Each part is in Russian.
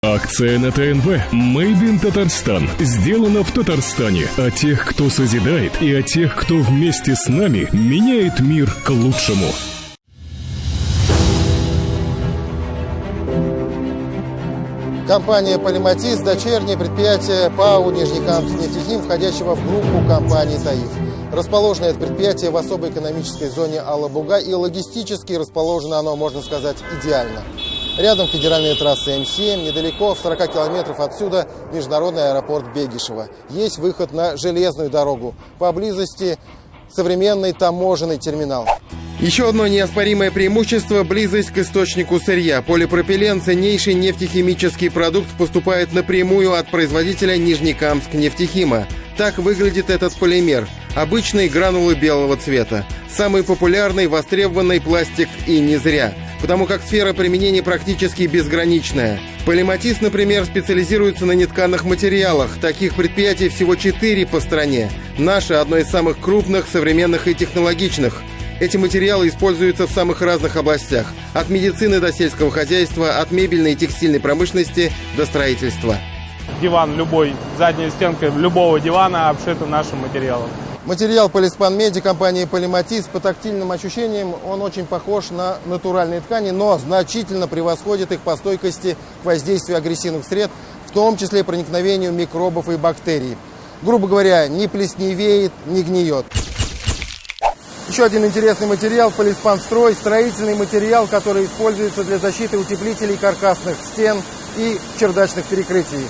Акция на ТНВ «Made in Татарстан». Сделано в Татарстане. О тех, кто созидает, и о тех, кто вместе с нами меняет мир к лучшему. Компания «Полиматис» – дочернее предприятие ПАО «Нижнекамскнефтехим», входящего в группу компании «Таиф». Расположено это предприятие в особой экономической зоне Алабуга, и логистически расположено оно, можно сказать, идеально. Рядом федеральная трасса М7, недалеко, в 40 километров отсюда, международный аэропорт Бегишево. Есть выход на железную дорогу. Поблизости современный таможенный терминал. Еще одно неоспоримое преимущество – близость к источнику сырья. Полипропилен, ценнейший нефтехимический продукт, поступает напрямую от производителя Нижнекамскнефтехима. Так выглядит этот полимер. Обычные гранулы белого цвета. Самый популярный, востребованный пластик, и не зря. Потому как сфера применения практически безграничная. Полиматис, например, специализируется на нетканых материалах. Таких предприятий всего 4 по стране. Наше – одно из самых крупных, современных и технологичных. Эти материалы используются в самых разных областях. От медицины до сельского хозяйства, от мебельной и текстильной промышленности до строительства. Диван любой, задняя стенка любого дивана обшита нашим материалом. Материал полиспанмеди компании «Полиматис» по тактильным ощущениям он очень похож на натуральные ткани, но значительно превосходит их по стойкости к воздействию агрессивных сред, в том числе проникновению микробов и бактерий. Грубо говоря, не плесневеет, не гниет. Еще один интересный материал – полиспанстрой, строительный материал, который используется для защиты утеплителей каркасных стен и чердачных перекрытий.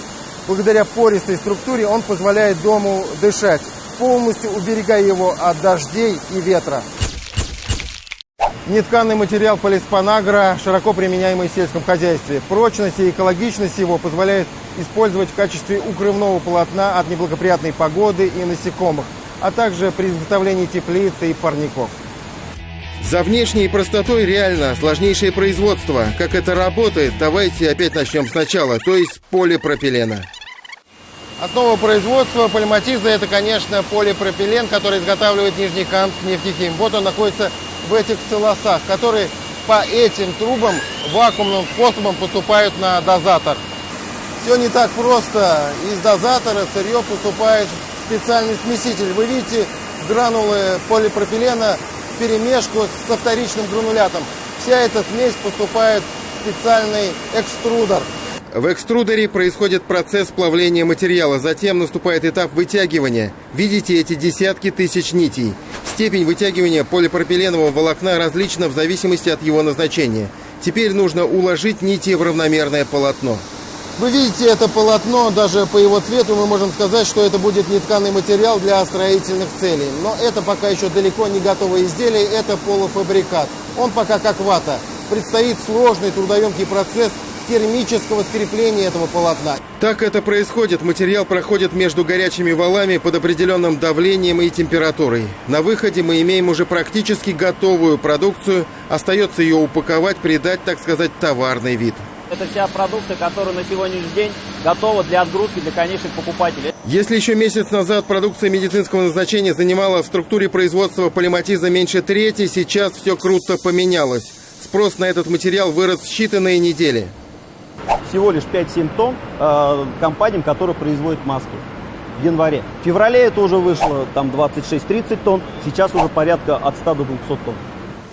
Благодаря пористой структуре он позволяет дому дышать, полностью уберегая его от дождей и ветра. Нетканый материал полиспанагро широко применяемый в сельском хозяйстве. Прочность и экологичность его позволяет использовать в качестве укрывного полотна от неблагоприятной погоды и насекомых, а также при изготовлении теплиц и парников. За внешней простотой реально сложнейшее производство. Как это работает, давайте опять начнем сначала, то есть с полипропилена. Основа производства полиматиза – это, конечно, полипропилен, который изготавливает Нижнекамскнефтехим. Вот он находится в этих силосах, которые по этим трубам вакуумным способом поступают на дозатор. Все не так просто. Из дозатора сырье поступает в специальный смеситель. Вы видите гранулы полипропилена вперемешку со вторичным гранулятом. Вся эта смесь поступает в специальный экструдер. В экструдере происходит процесс плавления материала, затем наступает этап вытягивания. Видите эти десятки тысяч нитей. Степень вытягивания полипропиленового волокна различна в зависимости от его назначения. Теперь нужно уложить нити в равномерное полотно. Вы видите это полотно, даже по его цвету мы можем сказать, что это будет нетканый материал для строительных целей. Но это пока еще далеко не готовое изделие, это полуфабрикат. Он пока как вата. Предстоит сложный трудоемкий процесс термического скрепления этого полотна. Так это происходит. Материал проходит между горячими валами под определенным давлением и температурой. На выходе мы имеем уже практически готовую продукцию. Остается ее упаковать, придать, так сказать, товарный вид. Это вся продукция, которая на сегодняшний день готова для отгрузки для конечных покупателей. Если еще месяц назад продукция медицинского назначения занимала в структуре производства полиматиза меньше трети, сейчас все круто поменялось. Спрос на этот материал вырос в считанные недели. Всего лишь 5-7 тонн компаниям, которые производят маски в январе. В феврале это уже вышло там 26-30 тонн, сейчас уже порядка от 100 до 200 тонн.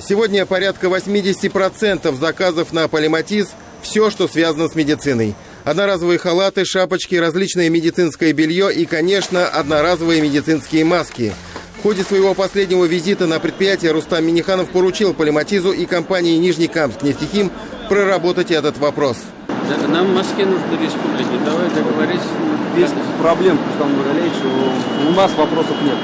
Сегодня порядка 80% заказов на полиматиз – все, что связано с медициной. Одноразовые халаты, шапочки, различное медицинское белье и, конечно, одноразовые медицинские маски. В ходе своего последнего визита на предприятие Рустам Минниханов поручил полиматизу и компании Нижнекамскнефтехим проработать этот вопрос. Нам маски нужны республике. Давай договорись. Без проблем, Рустам Нуралиевич, у нас вопросов нет.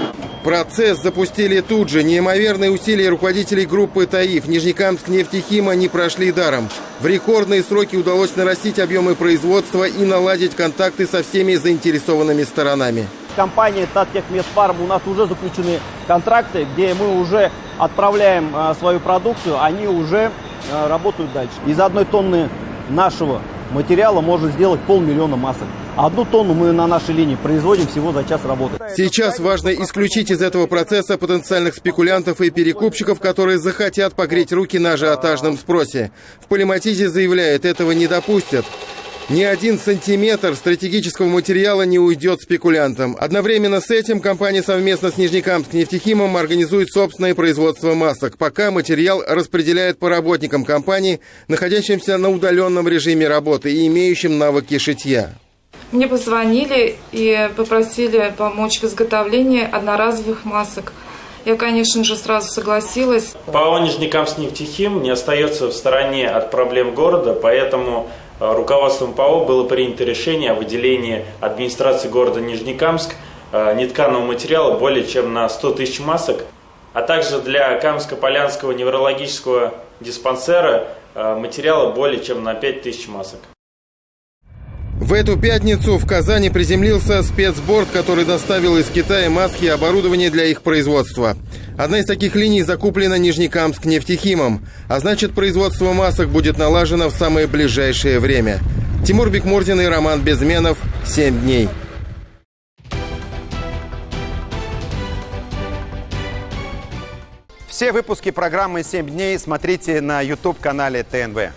Процесс запустили тут же. Неимоверные усилия руководителей группы «Таиф» Нижнекамскнефтехима не прошли даром. В рекордные сроки удалось нарастить объемы производства и наладить контакты со всеми заинтересованными сторонами. С компанией Таттехмедфарм у нас уже заключены контракты, где мы уже отправляем свою продукцию, они уже работают дальше. Из 1 тонны нашего материала можно сделать 500 000 масок. 1 тонну мы на нашей линии производим всего за час работы. Сейчас важно исключить из этого процесса потенциальных спекулянтов и перекупщиков, которые захотят погреть руки на ажиотажном спросе. В полиматизе заявляют, этого не допустят. Ни один сантиметр стратегического материала не уйдет спекулянтам. Одновременно с этим компания совместно с Нижнекамскнефтехимом организует собственное производство масок. Пока материал распределяет по работникам компании, находящимся на удаленном режиме работы и имеющим навыки шитья. Мне позвонили и попросили помочь в изготовлении одноразовых масок. Я, конечно же, сразу согласилась. ПАО «Нижнекамскнефтехим» не остается в стороне от проблем города, поэтому руководством ПАО было принято решение о выделении администрации города Нижнекамск нетканого материала более чем на 100 тысяч масок, а также для Камско-Полянского неврологического диспансера материала более чем на 5 тысяч масок. В эту пятницу в Казани приземлился спецборд, который доставил из Китая маски и оборудование для их производства. Одна из таких линий закуплена Нижнекамскнефтехимом, а значит, производство масок будет налажено в самое ближайшее время. Тимур Бекмурзин и Роман Безменов. 7 дней. Все выпуски программы «7 дней» смотрите на YouTube-канале ТНВ.